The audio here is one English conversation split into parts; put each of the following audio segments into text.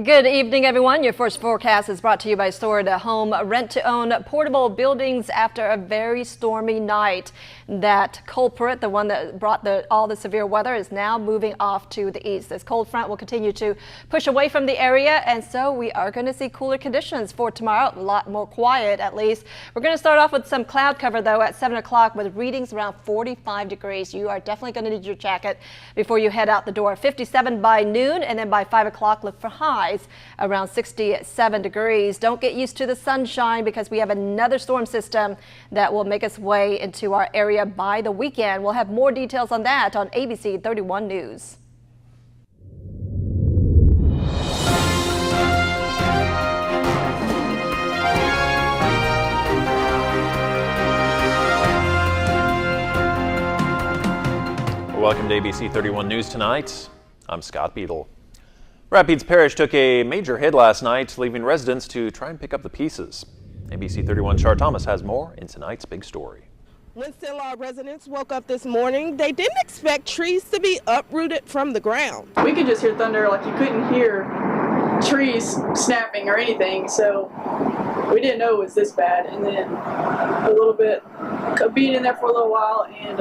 Good evening, everyone. Your first forecast is brought to you by Store to Home, rent-to-own portable buildings after a very stormy night. That culprit, the one that brought all the severe weather, is now moving off to the east. This cold front will continue to push away from the area, and so we are going to see cooler conditions for tomorrow. A lot more quiet, at least. We're going to start off with some cloud cover, though, at 7 o'clock with readings around 45 degrees. You are definitely going to need your jacket before you head out the door. 57 by noon, and then by 5 o'clock, look for highs around 67 degrees. Don't get used to the sunshine because we have another storm system that will make its way into our area by the weekend. We'll have more details on that on ABC 31 News. Welcome to ABC 31 News tonight. I'm Scott Beadle. Rapides Parish took a major hit last night, leaving residents to try and pick up the pieces. ABC 31 Char Thomas has more in tonight's big story. Winston-Law residents woke up this morning. They didn't expect trees to be uprooted from the ground. We could just hear thunder like you couldn't hear trees snapping or anything, so we didn't know it was this bad. And then a little bit of being in there for a little while, and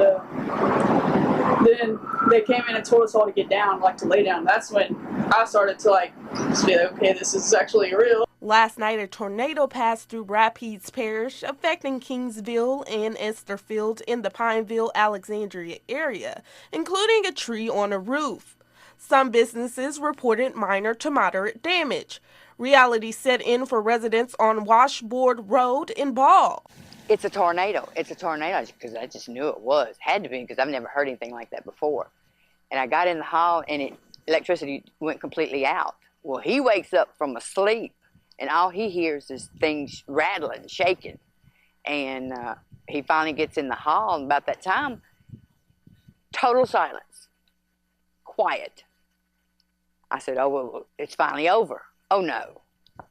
then they came in and told us all to get down, like to lay down. That's when I started to just be like, okay, this is actually real. Last night, a tornado passed through Rapides Parish, affecting Kingsville and Esterfield in the Pineville, Alexandria area, including a tree on a roof. Some businesses reported minor to moderate damage. Reality set in for residents on Washboard Road in Ball. It's a tornado. It's a tornado because I just knew it was. Had to be because I've never heard anything like that before. And I got in the hall and electricity went completely out. Well, he wakes up from a sleep and all he hears is things rattling, shaking. And he finally gets in the hall, and about that time, total silence, quiet. I said, oh, well, it's finally over. Oh, no.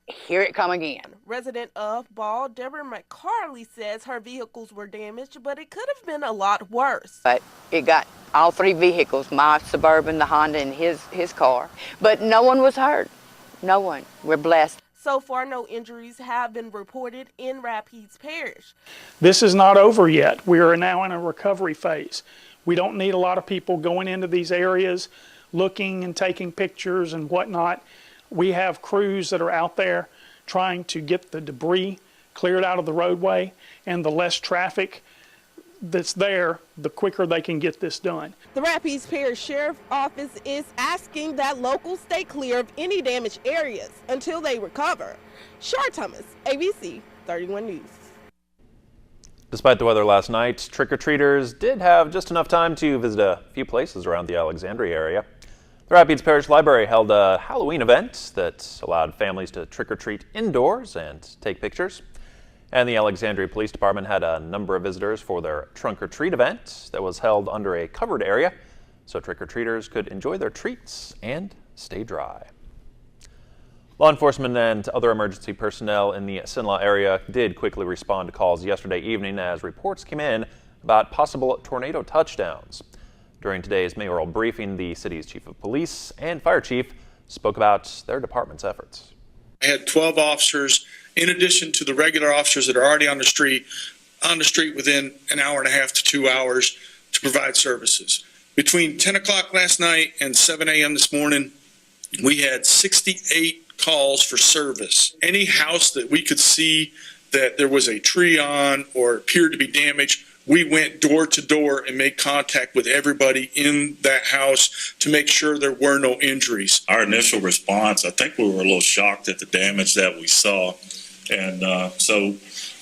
Here it come again. Resident of Ball, Deborah McCarley, says her vehicles were damaged, but it could have been a lot worse. But it got all three vehicles, my Suburban, the Honda, and his car. But no one was hurt. No one. We're blessed. So far, no injuries have been reported in Rapides Parish. This is not over yet. We are now in a recovery phase. We don't need a lot of people going into these areas, looking and taking pictures and whatnot. We have crews that are out there trying to get the debris cleared out of the roadway, and the less traffic that's there, the quicker they can get this done. The Rapides Parish Sheriff's Office is asking that locals stay clear of any damaged areas until they recover. Char Thomas, ABC 31 News. Despite the weather last night, trick-or-treaters did have just enough time to visit a few places around the Alexandria area. The Rapides Parish Library held a Halloween event that allowed families to trick-or-treat indoors and take pictures. And the Alexandria Police Department had a number of visitors for their trunk-or-treat event that was held under a covered area, so trick-or-treaters could enjoy their treats and stay dry. Law enforcement and other emergency personnel in the Sinlaw area did quickly respond to calls yesterday evening as reports came in about possible tornado touchdowns. During today's mayoral briefing, the city's chief of police and fire chief spoke about their department's efforts. I had 12 officers, in addition to the regular officers that are already on the street within an hour and a half to 2 hours to provide services. Between 10 o'clock last night and 7 a.m. this morning, we had 68 calls for service. Any house that we could see that there was a tree on or appeared to be damaged, we went door to door and made contact with everybody in that house to make sure there were no injuries. Our initial response, I think we were a little shocked at the damage that we saw. And so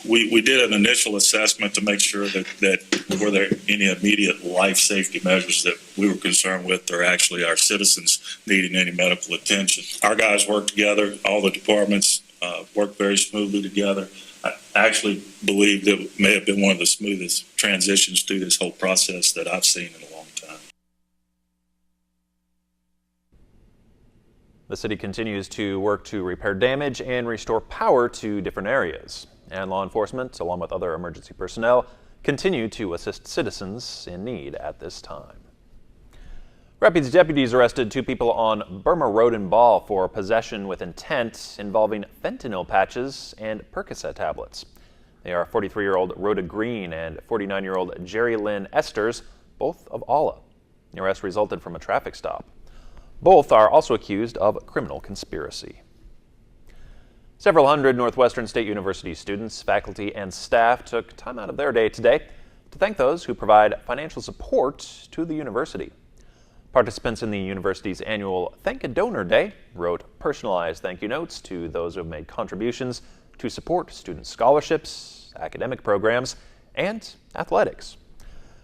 we did an initial assessment to make sure that were there any immediate life safety measures that we were concerned with, or actually our citizens needing any medical attention. Our guys worked together, all the departments worked very smoothly together. I actually believe that it may have been one of the smoothest transitions through this whole process that I've seen in a long time. The city continues to work to repair damage and restore power to different areas. And law enforcement, along with other emergency personnel, continue to assist citizens in need at this time. Rapids deputies arrested 2 people on Burma Road and Ball for possession with intent involving fentanyl patches and Percocet tablets. They are 43-year-old Rhoda Green and 49-year-old Jerry Lynn Esters, both of Alla. The arrest resulted from a traffic stop. Both are also accused of criminal conspiracy. Several hundred Northwestern State University students, faculty, and staff took time out of their day today to thank those who provide financial support to the university. Participants in the university's annual Thank a Donor Day wrote personalized thank you notes to those who have made contributions to support student scholarships, academic programs, and athletics.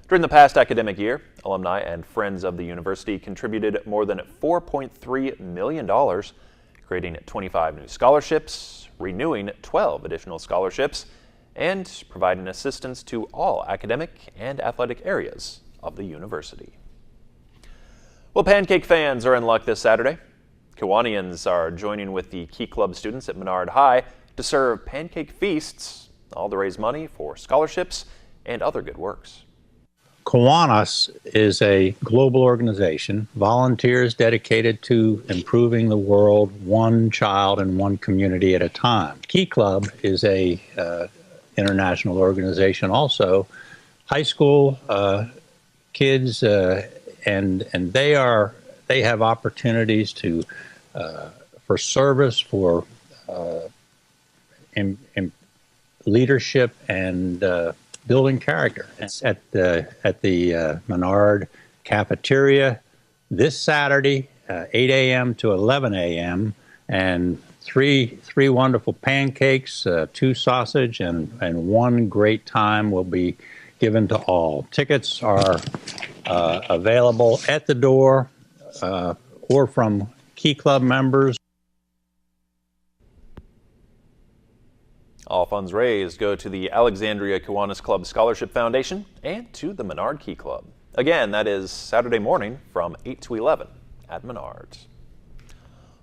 During the past academic year, alumni and friends of the university contributed more than $4.3 million, creating 25 new scholarships, renewing 12 additional scholarships, and providing assistance to all academic and athletic areas of the university. Well, pancake fans are in luck this Saturday. Kiwanians are joining with the Key Club students at Menard High to serve pancake feasts, all to raise money for scholarships and other good works. Kiwanis is a global organization, volunteers dedicated to improving the world one child and one community at a time. Key Club is a international organization also. High school kids and they have opportunities to for service, for in leadership and building character. It's at the Menard cafeteria this Saturday, 8 a.m. to 11 a.m. and three wonderful pancakes, 2 sausage, and 1 great time will be given to all. Tickets are available at the door or from Key Club members. All funds raised go to the Alexandria Kiwanis Club Scholarship Foundation and to the Menard Key Club. Again, that is Saturday morning from 8 to 11 at Menard's.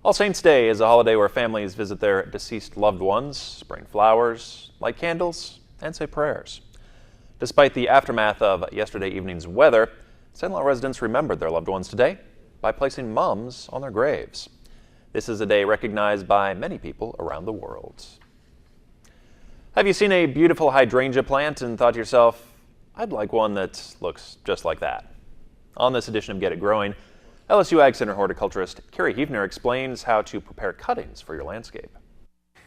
All Saints Day is a holiday where families visit their deceased loved ones, bring flowers, light candles, and say prayers. Despite the aftermath of yesterday evening's weather, St. Louis residents remembered their loved ones today by placing mums on their graves. This is a day recognized by many people around the world. Have you seen a beautiful hydrangea plant and thought to yourself, I'd like one that looks just like that? On this edition of Get It Growing, LSU Ag Center horticulturist Carrie Heavner explains how to prepare cuttings for your landscape.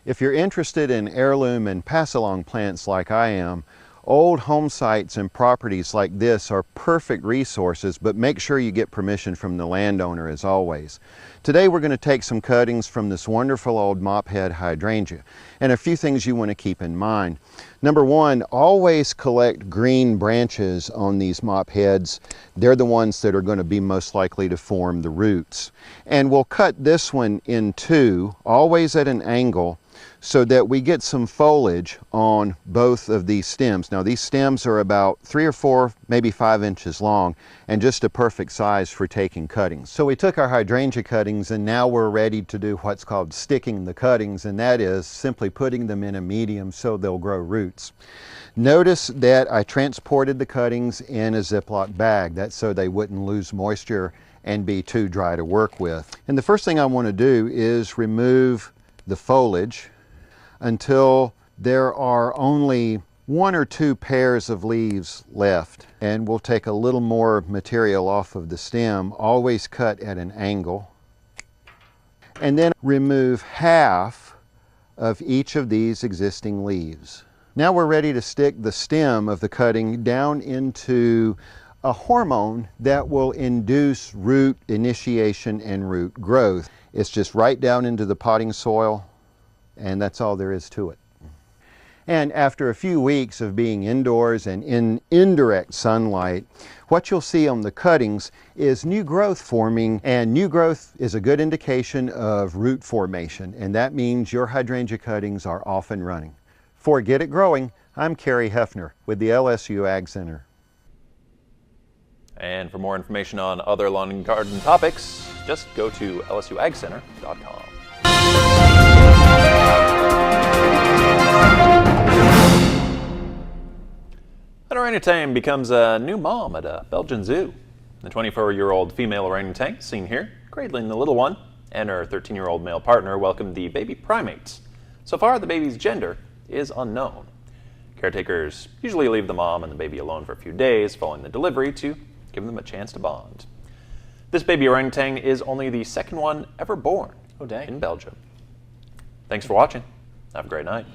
If you're interested in heirloom and pass-along plants like I am, old home sites and properties like this are perfect resources, but make sure you get permission from the landowner as always. Today we're going to take some cuttings from this wonderful old mophead hydrangea, and a few things you want to keep in mind. Number one, always collect green branches on these mopheads. They're the ones that are going to be most likely to form the roots. And we'll cut this one in 2, always at an angle, so that we get some foliage on both of these stems. Now these stems are about 3 or 4, maybe 5 inches long, and just a perfect size for taking cuttings. So we took our hydrangea cuttings and now we're ready to do what's called sticking the cuttings, and that is simply putting them in a medium so they'll grow roots. Notice that I transported the cuttings in a Ziploc bag. That's so they wouldn't lose moisture and be too dry to work with. And the first thing I want to do is remove the foliage until there are only 1 or 2 pairs of leaves left. And we'll take a little more material off of the stem, always cut at an angle. And then remove half of each of these existing leaves. Now we're ready to stick the stem of the cutting down into a hormone that will induce root initiation and root growth. It's just right down into the potting soil, and that's all there is to it. And after a few weeks of being indoors and in indirect sunlight, what you'll see on the cuttings is new growth forming, and new growth is a good indication of root formation, and that means your hydrangea cuttings are off and running. For Get It Growing, I'm Carrie Hefner with the LSU Ag Center. And for more information on other lawn and garden topics, just go to lsuagcenter.com. An orangutan becomes a new mom at a Belgian zoo. The 24-year-old female orangutan, seen here, cradling the little one, and her 13-year-old male partner welcomed the baby primates. So far, the baby's gender is unknown. Caretakers usually leave the mom and the baby alone for a few days following the delivery to give them a chance to bond. This baby orangutan is only the second one ever born in Belgium. Thanks for watching. Have a great night.